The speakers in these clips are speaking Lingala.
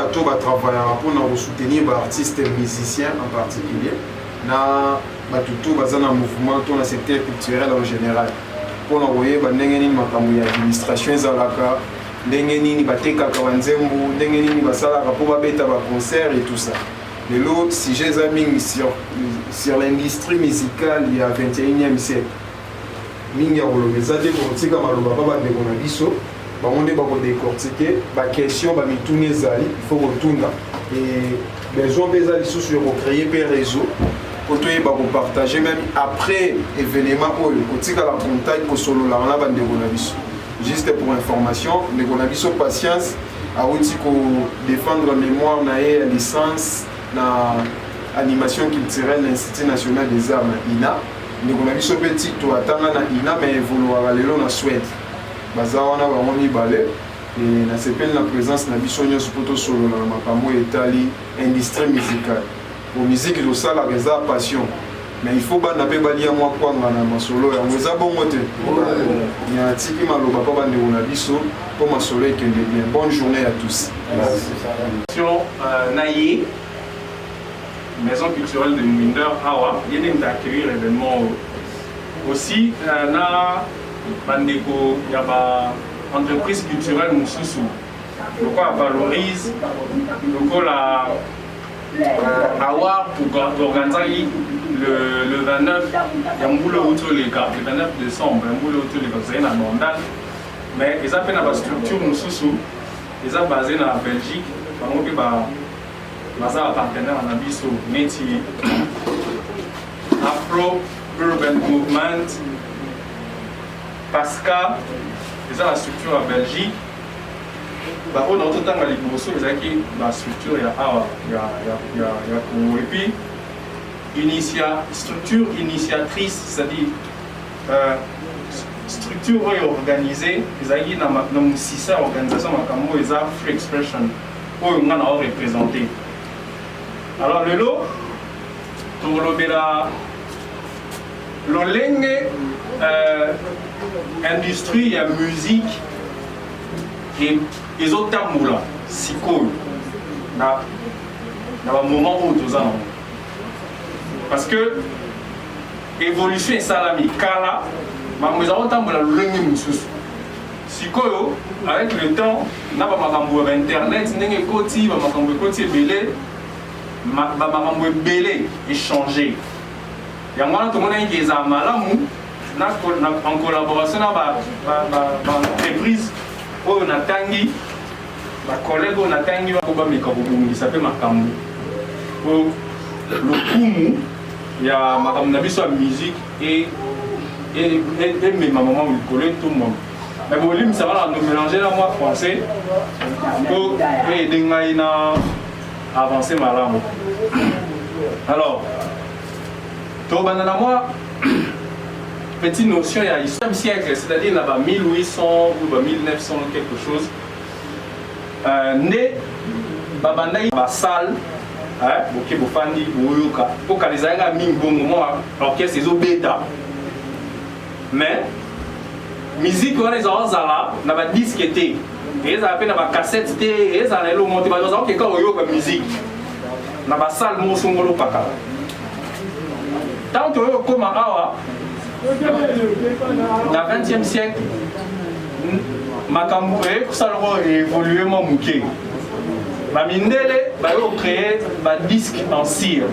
bateau travaillera pour nous soutenir les artistes et musiciens en particulier. Na batutu bazana mouvement dans le secteur culturel en général. Pour nous voyer bandengeni makambu ya administration ezalaka, ndengeni bateka kawanzembu, ndengeni basala pour babeta ba concert et tout ça. Mais l'autre sujet sur l'industrie musicale il y a 21e siècle. Mingi ya kolobeza te kotika maloba baba ndeko na biso. On va décortiquer la question de il faut retourner et besoin de sur créer des réseaux pour partager même après l'événement où le la contact pour solo la juste pour information les patience à défendre la mémoire na la licence na animation culturelle de l'Institut national des arts INA les petit to atanga na INA mais évoluera lelo na Suède. Bazawana bamoni balé et na sepel la présence na bisonyo spoto solo na makambo etali industrie musicale. Pour musique do ça la reza passion. Mais il faut ba na pe balia moi kwanga na masolo ya ngeza bongo te. Ya tiki maloba pa bande na biso pour masolo ekende bien. Bonne journée à tous. Sur Naye maison culturelle de Mwinder Awa, il y a d'accueillir l'événement aussi na bandeko ya ba entreprise culturelle mususu loko valorise loko la award pour organiser le 29 ya mbula utoleka le 29 décembre mbula utoleka c'est na Londres mais ils appellent la structure mususu ils sont basés na Belgique bango pe ba baza partenaire na biso neti Afro Urban Movement Pascal, c'est la structure en Belgique. On a tout le temps les grossos, la structure il y a et puis structure initiatrice, c'est-à-dire structure organisée, il y a une système organisation comme les Free Expression, où on a représenté. Alors le lot, pour le industrie et musique et les autres termes là, siko na moment où nous allons parce que évolution et salami kala mais nous avons temps la langue mususu siko avec le temps na ba makambo internet ndenge koti ba makambo koti belé ba makambo belé échanger yango tout le monde qui est malamu en collaboration avec l'entreprise où on a tangi, les collègues on a tangi, qui s'appelle Makambu. Le Kumu, il y a Makambu sur la musique et mes mamans où il tout le monde. Mais pour lui, ça va nous mélanger là, moi français, pour aider à avancer ma langue. Alors, tout le monde petite notion, il y a le 8e siècle, c'est-à-dire là-bas 1800 ou 1900 quelque chose. Né, Babanaï, Bassal, ok, Bofandi, Bouyuka, pour que les aïgas mis bon moment, l'orchestre, ils ont bêta. Mais, musique, on les a là, on a disque était, et ils avaient la cassette, et ils allaient le monter, ils ont quelque chose musique. On a Bassal, Moussongolo, Paka. Tant que comme à dans le 20e siècle, Makambu a évolué mon mouké. Mindele a créé un disque en cire.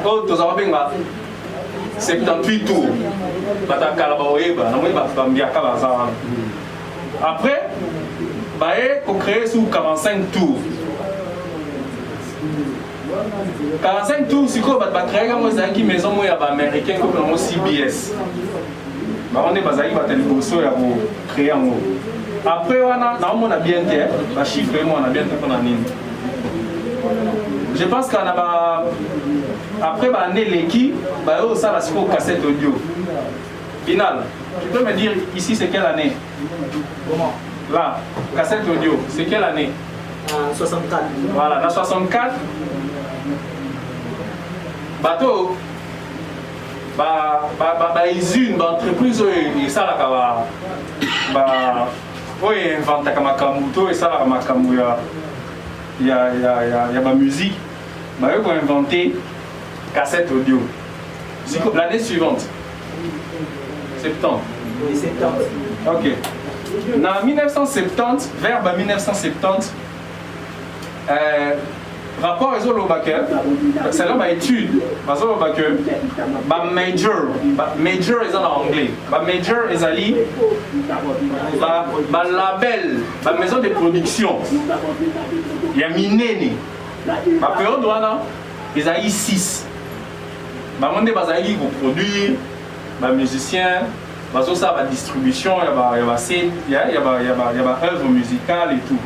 Nous avons 78 tours. Après, on a créé sous 45 tours. 45 tours, c'est quoi? Créer une maison américaine comme le CBS. On est basé à créer un mot. Après, on a bien fait, la chiffre, on a bien fait. Je pense qu'on a. Après, on a l'équipe, ça a la cassette audio. Final, tu peux me dire ici c'est quelle année? Là, cassette audio, c'est quelle année? 64. Voilà, dans 64. Bateau, usine, entreprise, et ça là, oyo inventaka makambo to esalaka makambo ya bamusique baye koinvente cassette audio. L'année suivante 70. Ok. En 1970, vers 1970, rapport aux Olobake, c'est là ma étude, major est en anglais, major est ali, label, maison de production, il y a mineni, ma période là, ils ont 6, on est basé pour produire, musicien. Parce que ça va distribution, il y a œuvre musicale et tout.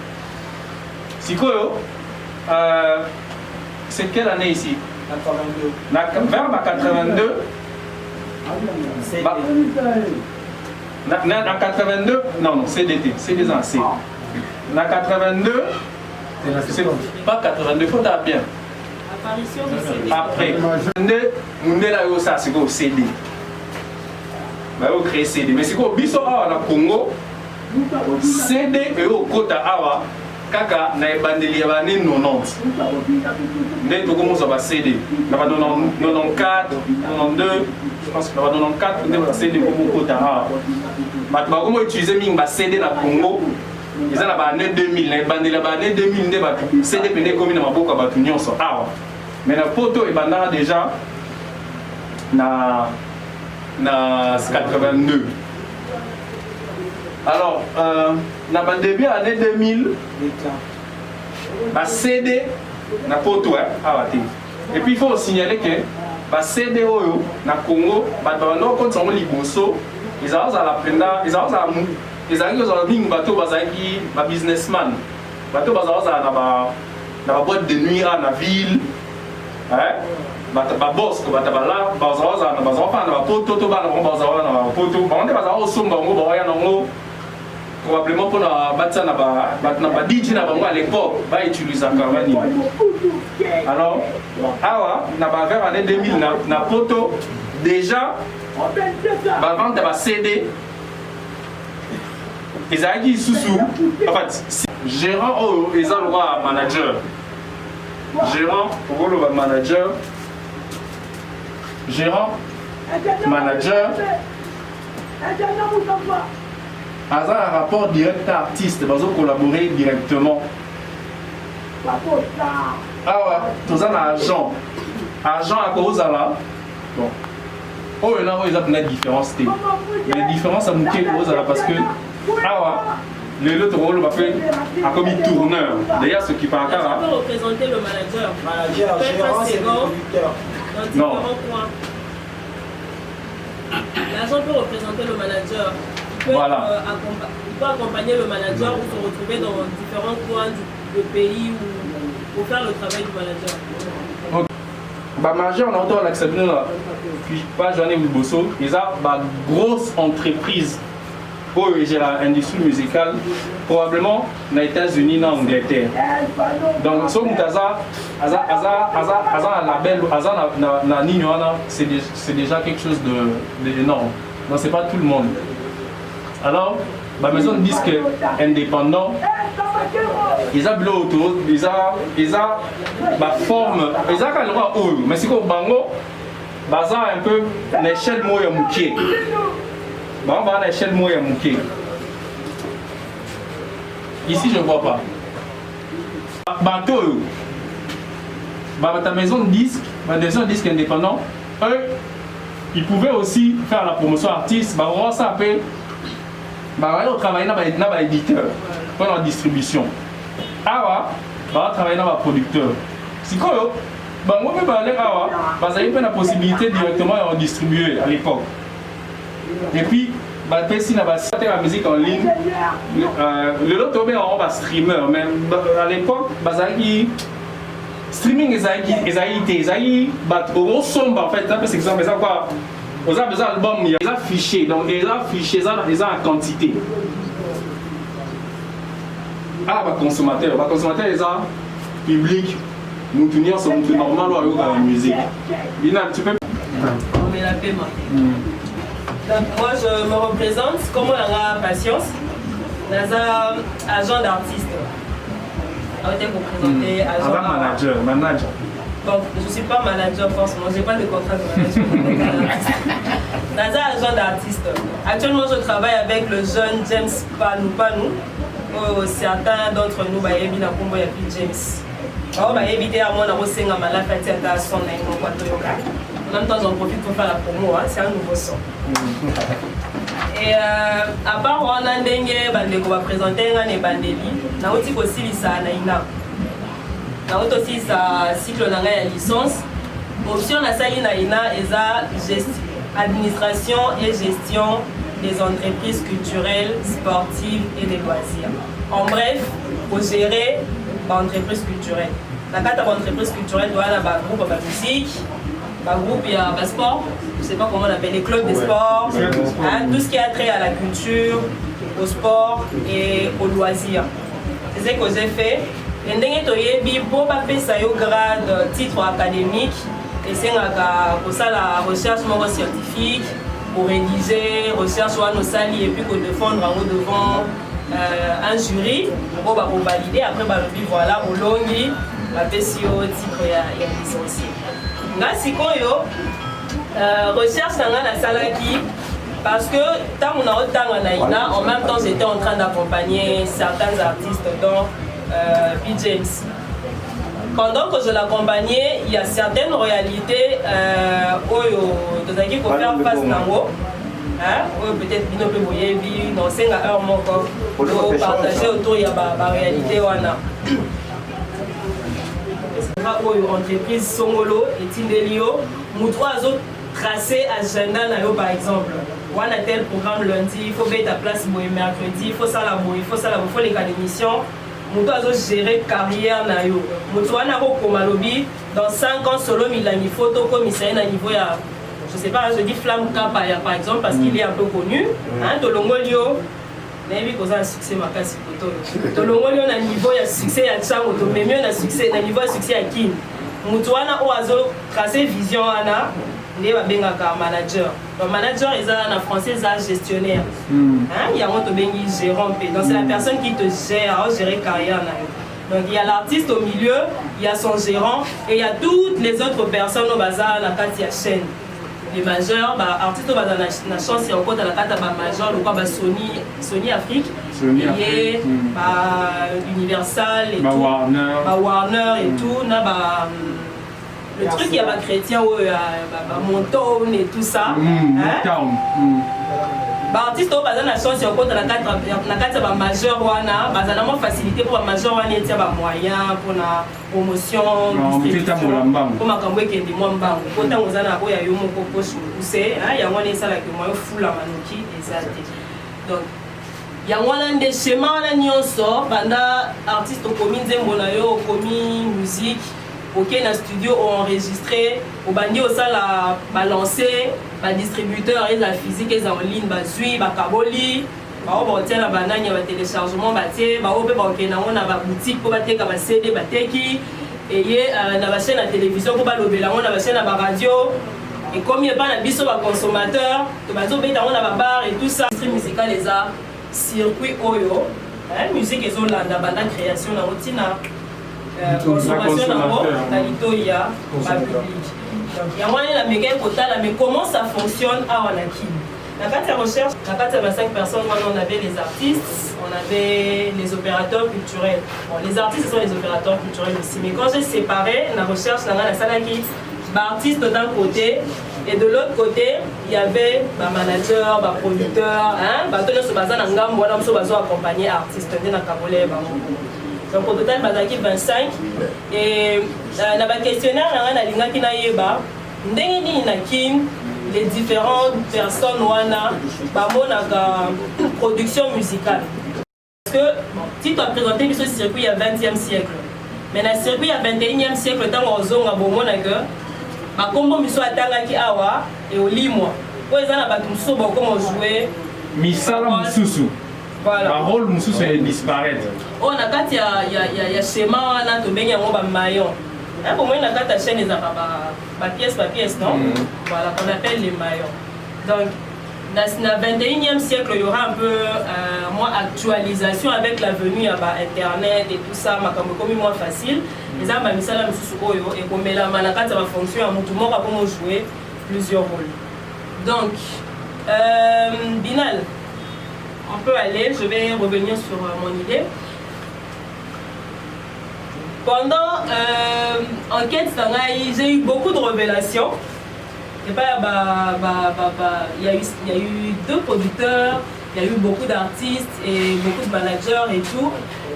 C'est quoi? C'est quelle année ici? 82. Vers 82. En 82, non, CDT, c'est des anciens. En 82, c'est pas 82, il faut taper bien. Apparition de CD. Après, on est là où ça, c'est quoi CD? Créer CD. Mais c'est quoi biso awa na Congo CD et au kota awa kaka na ebandeli ya bane 90 nde to commence ba CD na ba 94 92 je pense que na ba 94 nde ba CD ko kota awa ba ba ko utiliser mingi ba CD na Congo eza na ba année 2000 na ebandeli ya bane 2000 nde ba CD pende komi na maboko ba nyonso awa mais na poto ebandaka déjà na 82. Alors, dans le début de l'année 2000, CD na poto et puis il faut signaler que CD oyo na Congo, bando ko tsongo liboso, ils ont la prenda, ils ont ba businessman. Bato baza na boîte de nuit na ville. Hein? Boss, probablement pour la DJ à l'époque, va utiliser alors, vers l'année 2000, na poto déjà, vendre des CD, ils ont dit sous en fait, gérant ils ont le droit manager, gérant pour le manager. Gérant, manager, un rapport direct à artiste, ils ont collaboré directement. Ah ouais, tout un agent. Agent à cause de là. Bon. Oh, il y a une différence. Il y a une différence à montrer parce que. Ah ouais. L'autre rôle va faire comme un tourneur. D'ailleurs, ce qui parle là. On peut représenter le manager. Gérant, c'est le producteur. Dans différents points. L'agent peut représenter le manager. Il peut, il peut accompagner le manager ou se retrouver dans différents coins du pays pour faire le travail du manager. Ok. Manager, on a accepté puis pas Jeanne Bosso, ils ont une grosse entreprise pour l'industrie musicale, probablement aux États-Unis, en Angleterre. Donc, si on a un label, c'est déjà quelque chose d'énorme. Donc, ce n'est pas tout le monde. Alors, la maison de disque indépendant, ils ont autour, ils ont la forme, ils ont le droit haut, mais c'est comme Bango, un peu l'échelle moyen mouquée. On va à l'échelle moyen mouquée. Ici, je ne vois pas. Bateau, ta maison de disque, ma maison de disque indépendant, eux, ils pouvaient aussi faire la promotion artiste. On s'appelle. On travaille dans l'éditeur, dans la distribution. On va travailler dans le producteur. C'est quoi? On peut aller à la possibilité directement de distribuer à l'époque. Et puis, si on va la musique en ligne, le lot on va streamer. Mais à l'époque, streaming on sombre en fait. C'est exemple ça quoi. Vous avez besoin d'album, il y a des fichiers, donc les fichiers, ils ont en quantité. Ah, les consommateurs, ils ont public, nous tenons sur notre normal ou à la musique. Tu peux. On met la paiement. Donc, moi, je me représente comme on a patience. Naza agent d'artiste. Arrêtez de vous présenter agent manager. Bon, je ne suis pas manager forcément, je n'ai pas de contrat de manager. Naza agent d'artiste. Actuellement, je travaille avec le jeune James Panou. Certains d'entre nous, ils ont appelé James. Ils ont évité à moi de faire la fête à son en même temps, j'en profite pour faire la promo, c'est un nouveau son. Et à part on a des va présenter un bandeli, on a aussi ça naina. On a aussi sa cycle de licence. Option na sali naina est administration et gestion des entreprises culturelles, sportives et des loisirs. En bref, pour gérer l'entreprise culturelle. La carte d'entreprise culturelle doit avoir un groupe de musique. Groupe, il y a un sport, je ne sais pas comment on appelle, les clubs de sport, hein, tout ce qui a trait à la culture, au sport et aux loisirs. C'est ce que j'ai fait. Et pour passer ça au grade titre académique, et c'est pour ça la recherche scientifique, pour rédiger, recherche nos sali et puis pour défendre en haut devant un jury, pour valider. Après, voilà, au long, la PCO titre et licencié. Merci Koyo. Recherche na salaki parce que tant on a autant en même temps j'étais en train d'accompagner certains artistes dont P. James. Pendant que je l'accompagnais, il y a certaines réalités qu'il faut faire face à peut-être Bino Peboyebi, dans 5 heures pour partager autour de la réalité. Entreprise Songolo et Tindelio, nous trois autres tracés agenda par exemple. On a tel programme lundi, il faut mettre ta place mercredi, il faut ça là, il faut les cas d'émission. Nous trois autres gérer carrière nayo. Nous trois comme lobby dans 5 ans solo il photo comme il à niveau je sais pas, je dis Flamme Kappa par exemple parce qu'il est un peu connu. Hein, Tolongolio. Mais qu'on a un succès makasi poto. Tolongolio na niveau ya succès ya chango to mais mieux na succès na niveau ya succès ya kin. Mutu wana oazo tracer vision ana ne ba benga ka manager. Donc manager en français c'est gestionnaire. Hein, il y a un to bengi gérant p. Donc c'est la personne qui te gère, gérer carrière na. Donc il y a l'artiste au milieu, il y a son gérant et il y a toutes les autres personnes au bazar la carte ya chaîne. Les majeurs, artistes qui ont la chance de rencontrer la carte majeur, le Sony Afrique, et Universal et tout, Warner et tout, le truc il y a chrétien, Monton et tout ça. Artistes qui ont la chance de rencontrer la carte majeur, ils ont facilité pour la majeur, ils ont des moyens pour la promotion, distribution, pour la campagne qui est des mois. Pour tant que ça, il y a eu mon propos poussé, il y a un ça qui est fou la manouki et ça. Donc, il y a des schémas qui sont artistes commis Zembonayo, commis musique. Ok, dans le studio on enregistré, au bandi au salle à balancer, les distributeurs, les physique, les en ligne, les suivi, les caboli, on tient la banane, il y a le téléchargement, on a la boutique pour battre comme CD, et on a la chaîne à télévision pour battre on a la chaîne à la radio, et comme il n'y a pas de biseau à consommateur, on a la bar et tout ça. Stream musical les arts, circuit oyo, musique et la bande création, la routine. Consommation d'abord, la litoya, la public. Donc, il y a moyen de méga mais comment ça fonctionne à Wanakin? La carte de recherche, la carte de 25 personnes, on avait les artistes, on avait les opérateurs culturels. Bon, les artistes sont les opérateurs culturels aussi, mais quand j'ai séparé la recherche, la salle qui artiste d'un côté, et de l'autre côté, il y avait un manager, un producteur, tout le monde se accompagner artistes, donc au total, il y a 25. Et dans le questionnaire, les différentes personnes qui ont une production musicale. Parce que si tu as présenté ce circuit il y a 20e siècle, mais dans le circuit il y a 21e siècle, tant qu'on a combo miso atangaki awa et au limo. Pour les gens qui ont joué Misala Mususu. Voilà. Le rôle Mususu est disparaître. On a quand il y a schéma on a to bengi ngo ba maillon. Pour moi, on a quand la chaîne des pièce par pièce, non? Voilà, qu'on appelle les maillons. Donc dans le 21e siècle, il y aura un peu moins actualisation avec la venue à Internet et tout ça, comme moins facile. Les gens ont mis ça là, et comme la manaka ça va fonctionner, tout le monde va jouer plusieurs rôles. Donc, Binal, on peut aller, je vais revenir sur mon idée. Pendant Enquête Sangaï, j'ai eu beaucoup de révélations. Il y a eu 2 producteurs, il y a eu beaucoup d'artistes et beaucoup de managers et tout.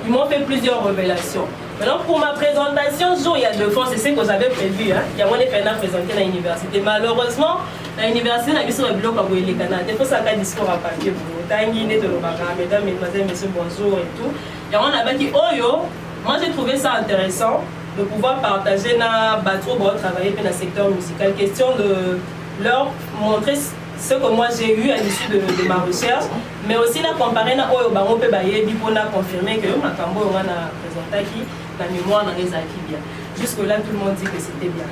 Ils m'ont fait plusieurs révélations. Maintenant, pour ma présentation, il y a 2 fois, c'est ce que j'avais prévu. Il y a moi qui présenté à l'université. Malheureusement, à l'université, on a vu sur le blog à les Canadiens. Il faut ça un discours à papier. Mesdames, mesdemoiselles, messieurs, bonjour et tout. Et on a dit, oh yo, moi j'ai trouvé ça intéressant de pouvoir partager na bateau pour travailler dans le secteur musical. Question de leur montrer ce que moi j'ai eu à l'issue de ma recherche, mais aussi la comparer na oyo bango pe bayebi pour na confirmer que ma cambo on a présenté qui la mémoire dans les acquis bien. Jusque là tout le monde dit que c'était bien.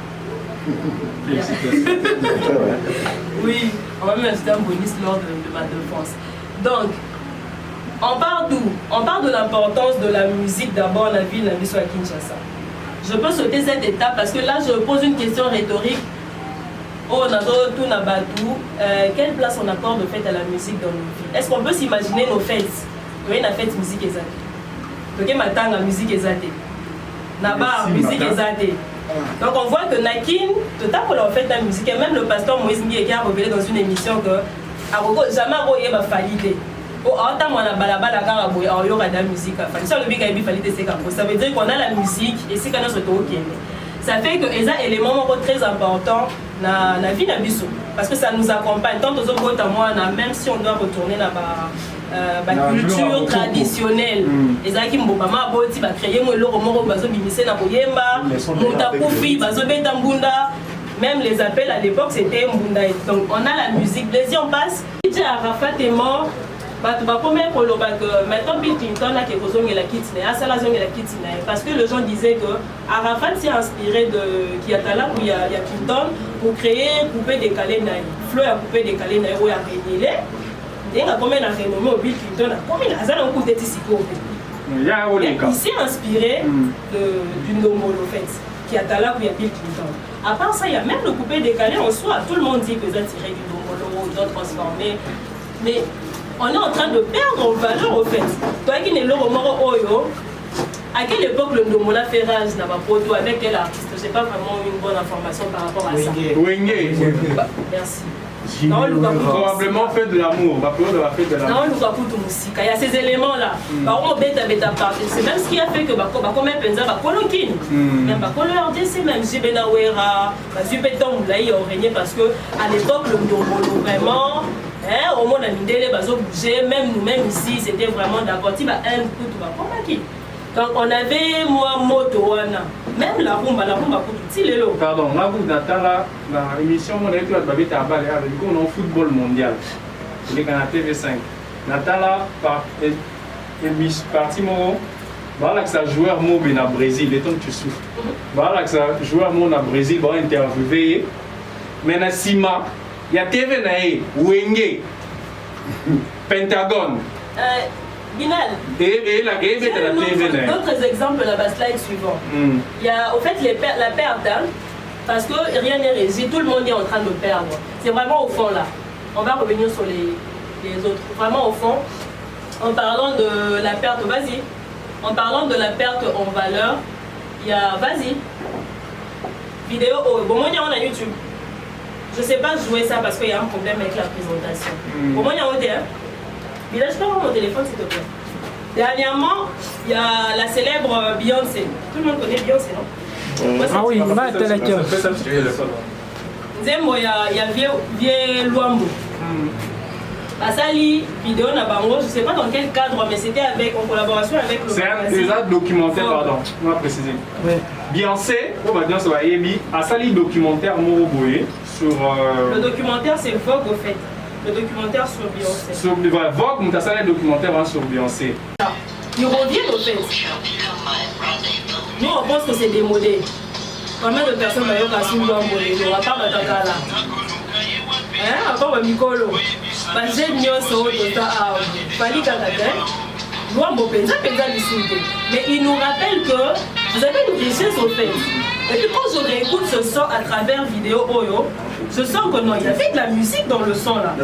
Oui, on va même ajouter un bonus lors de ma défense. Donc on part d'où? On part de l'importance de la musique d'abord dans la ville de Kinshasa. Je peux sauter cette étape parce que là je pose une question rhétorique. Oh, on a tout Nabatou. Quelle place on accorde au fait à la musique dans nos vies? Est-ce qu'on peut s'imaginer nos fêtes? Oui, la fête musique exatée. Donc, matanga musique exatée. Nabar musique exatée. Donc, on voit que Nakin, tout à l'heure, on fait la musique. Et même le pasteur Moïse Ndié qui a révélé dans une émission que jamais il va fallider. Ça veut dire qu'on a la musique et c'est qu'on a ce tour. Ça fait que c'est un élément très important dans la vie de Bissou. Parce que ça nous accompagne. Tant aux autres moi, même si on doit retourner dans la culture traditionnelle. Et ça qui m'a créé même les appels à l'époque c'était Mbunda. Donc on a la musique. Deuxième passe. Arafat est mort. Maintenant Bill Clinton a quelque chose de la kitine. Parce que les gens disaient que Arafat s'est inspiré de Kiatala où il y a Clinton pour créer coupé décalé naï. Fleur à coupé décalé naï où il y a rénilé. Il y a combien de renommé au Bill Clinton, combien de ça on coûte ici. Il s'est inspiré d'une domolo en fait. Kiatala où il y a Bill Clinton. À part ça, il y a même le coupé décalé en soi. Tout le monde dit que ça tiré du domolo, d'autres transformés. Mais on est en train de perdre en valeur au fait. Toi qui n'es le moro oyo, à quelle époque le Ndomola fait rage dans ma photo avec quel artiste? Je n'ai pas vraiment une bonne information par rapport à ça. Wenge. Merci. Probablement fait de l'amour. Non, il y a ces éléments-là. C'est même ce qui a fait que Bakome Penza Bakolokin. Même Bakolor c'est même Jibenawera, Zubeton Moulaï a régné parce qu'à l'époque, le Ndomolo vraiment. Au monde a bougé, même nous-mêmes ici, c'était vraiment d'accord. Donc on avait moi Motowana, même la rumba pardon, là vous Natala, l'émission on a été à Balé, on a football mondial. Il est à TV5. Natala par parti Moro. Voilà que ça joueur mot au Brésil, les temps que tu souffres. Voilà que ça joueur mot au Brésil, va interviewer. Mais na Sima, il y a TV Nae, Wenge, Pentagone. Binal. D'autres exemples là-bas, slide suivant. Il y a au fait la perte, hein, parce que rien n'est réussi, tout le monde est en train de perdre. C'est vraiment au fond là. On va revenir sur les autres. Vraiment au fond, en parlant de la perte, vas-y. En parlant de la perte en valeur, il y a, vas-y, vidéo, bon, moi, il y a en YouTube. Je ne sais pas jouer ça parce qu'il y a un problème avec la présentation. Au moins, il y a un ODR. Mais là, je peux avoir mon téléphone, s'il te plaît. Dernièrement, il y a la célèbre Beyoncé. Tout le monde connaît Beyoncé, non? Ah oui, il m'a été lecteur. Il y a Vieux Luambo. Asali, vidéo Nabango, je ne sais pas dans quel cadre, mais c'était en collaboration avec le. C'est un documentaire, pardon, on va préciser. Oui. Beyoncé, on va dire ça va Ebi, Asali documentaire Moroboye sur. Le documentaire c'est Vogue au fait. Le documentaire sur Beyoncé. Sur Vogue, on a salé documentaire sur Beyoncé. Ils reviennent au fait. Nous on pense que c'est démodé. Combien de personnes d'ailleurs qui ont suivi un modèle? On va pas battre là. Hein? Encore wa mikolo bajeune nyonso oyo toza awa fali kaka te lwambo mpenza lisusu te. Mais il nous rappelle que vous avez une richesse au fait. Et puis quand je réécoute ce son à travers vidéo Oyo, je sens que non, il y avait de la musique dans le son là.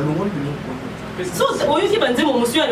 So, Oyo qui m'a dit mon monsieur